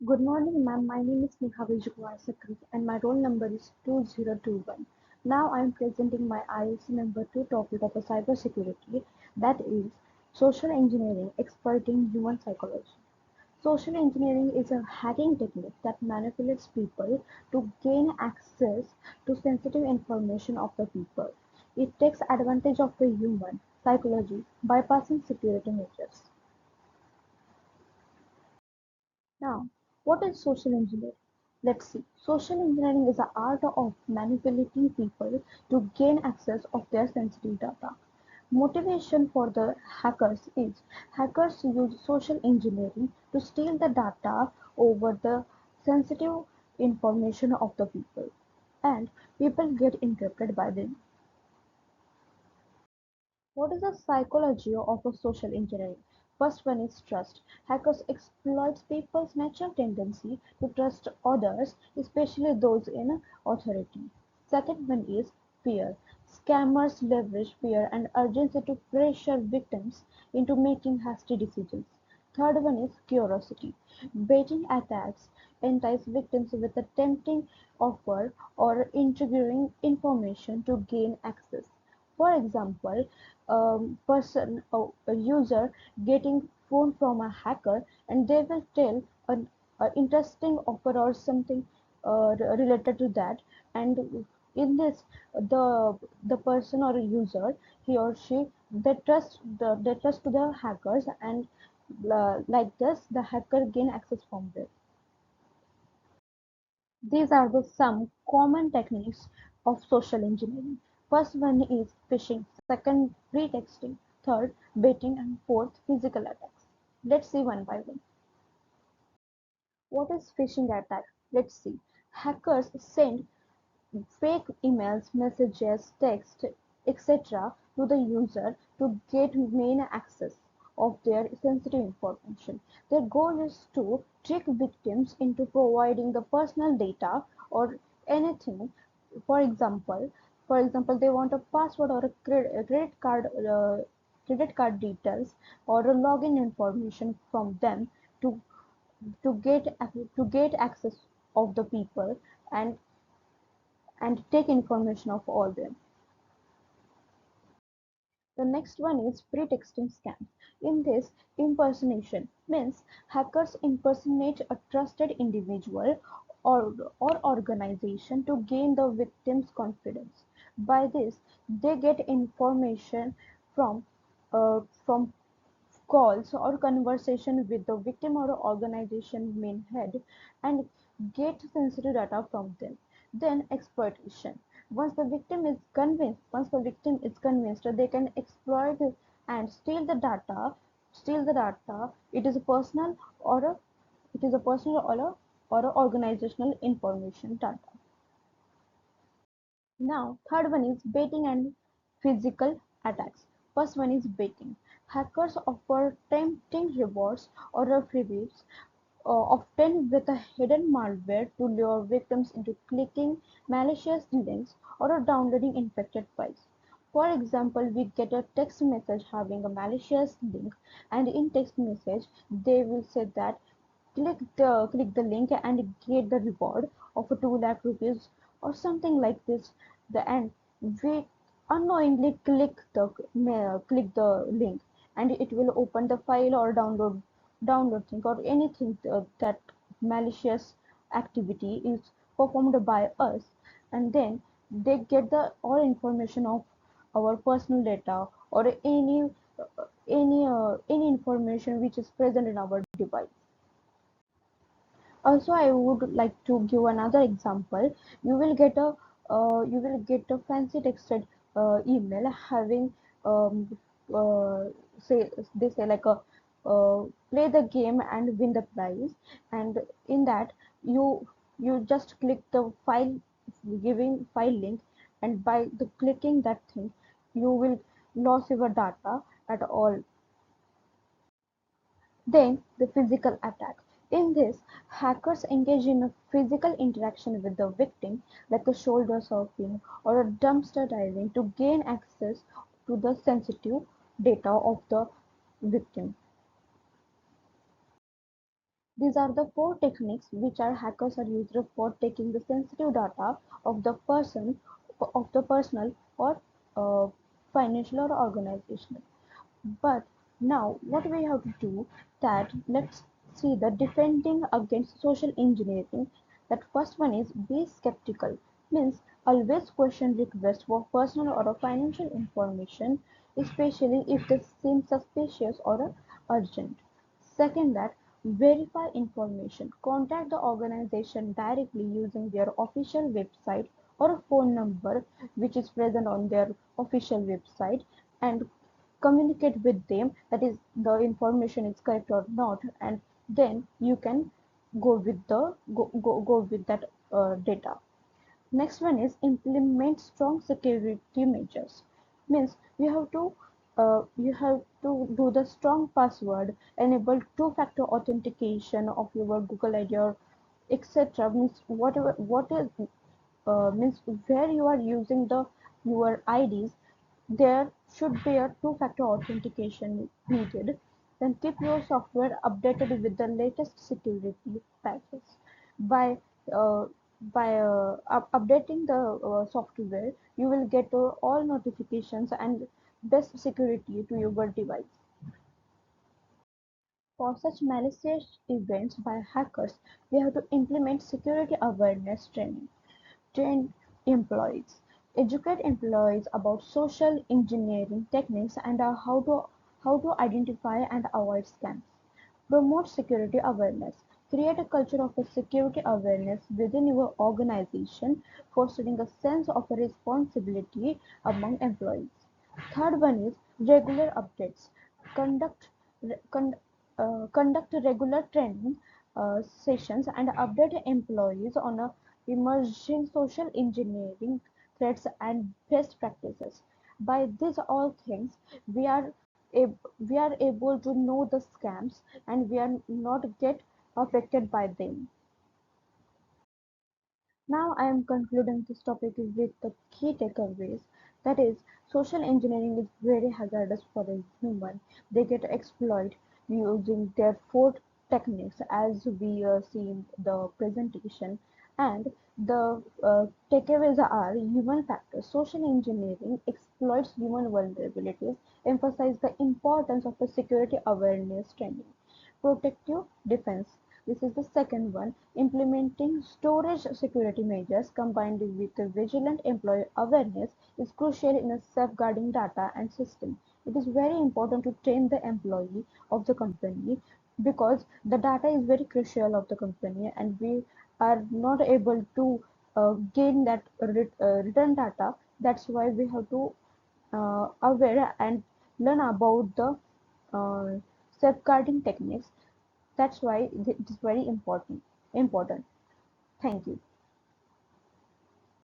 Good morning, ma'am. My name is Neha Sakri and my roll number is 2021. Now I am presenting my ISE number 2 topic of cybersecurity, that is social engineering exploiting human psychology. Social engineering is a hacking technique that manipulates people to gain access to sensitive information of the people. It takes advantage of the human psychology, bypassing security measures. Now, what is social engineering? Let's see. Social engineering is the art of manipulating people to gain access of their sensitive data. Motivation for the hackers is hackers use social engineering to steal the data over the sensitive information of the people, and people get encrypted by them. What is the psychology of a social engineering? First one is trust. Hackers exploit people's natural tendency to trust others, especially those in authority. Second one is fear. Scammers leverage fear and urgency to pressure victims into making hasty decisions. Third one is curiosity. Baiting attacks entice victims with a tempting offer or intriguing information to gain access. For example, a user getting phone from a hacker and they will tell an interesting offer or something related to that, and in this the person or user, he or she, they trust to the hackers, and like this the hacker gain access from them. These are the some common techniques of social engineering. First one is phishing, second pretexting, third baiting, and fourth physical attacks. Let's see one by one. What is phishing attack? Let's see. Hackers send fake emails, messages, text, etc. to the user to get main access of their sensitive information. Their goal is to trick victims into providing the personal data or anything. For example, they want a password or a credit card details or a login information from them to get access of the people, and take information of all them. The next one is pretexting scam. In this, impersonation means hackers impersonate a trusted individual or organization to gain the victim's confidence. By this, they get information from from calls or conversation with the victim or organization main head, and get sensitive data from them. Then exploitation. Once the victim is convinced, they can exploit and steal the data. It is a personal or a organizational information data. Now, third one is baiting and physical attacks. First one is baiting. Hackers offer tempting rewards or freebies, often with a hidden malware to lure victims into clicking malicious links or downloading infected files. For example, we get a text message having a malicious link, and in text message they will say that click the link and get the reward of 2 lakh rupees or something like this. The end. We unknowingly click the link, and it will open the file or download thing or anything that malicious activity is performed by us, and then they get the all information of our personal data or any information which is present in our device. Also, I would like to give another example. You will get a fancy texted email having um, say they say like a play the game and win the prize, and in that you just click the file giving file link, and by the clicking that thing you will lose your data at all. Then the physical attack. In this, hackers engage in a physical interaction with the victim, like a shoulder surfing or a dumpster diving, to gain access to the sensitive data of the victim. These are the four techniques which our hackers are used for taking the sensitive data of the person, of the personal or uh, financial or organizational. But now what we have to do, that let's see the defending against social engineering. That first one is be skeptical, means always question requests for personal or financial information, especially if they seem suspicious or urgent. Second, that verify information. Contact the organization directly using their official website or a phone number which is present on their official website, and communicate with them that is the information is correct or not, and then you can go with that data. Next one is implement strong security measures. Means you have to do the strong password, enable two-factor authentication of your Google ID or etc. Means whatever what is means where you are using the your IDs, there should be a two-factor authentication needed. Then keep your software updated with the latest security patches. By uh, updating the software, you will get all notifications and best security to your device. For such malicious events by hackers, we have to implement security awareness training. Train employees. Educate employees about social engineering techniques and how to identify and avoid scams. Promote security awareness. Create a culture of a security awareness within your organization, fostering a sense of responsibility among employees. Third one is regular updates. Conduct con- conduct regular training sessions and update employees on emerging social engineering threats and best practices. By these all things, we are we are able to know the scams and we are not get affected by them. Now I am concluding this topic with the key takeaways. That is, social engineering is very hazardous for a human. They get exploited using their four techniques as we see in the presentation. And the takeaways are human factors. Social engineering exploits human vulnerabilities, emphasize the importance of the security awareness training. Protective defense. This is the second one. Implementing storage security measures combined with vigilant employee awareness is crucial in safeguarding data and system. It is very important to train the employee of the company because the data is very crucial of the company and we are not able to gain that return data. That's why we have to aware and learn about the uh, safeguarding techniques. That's why it is very important. Thank you.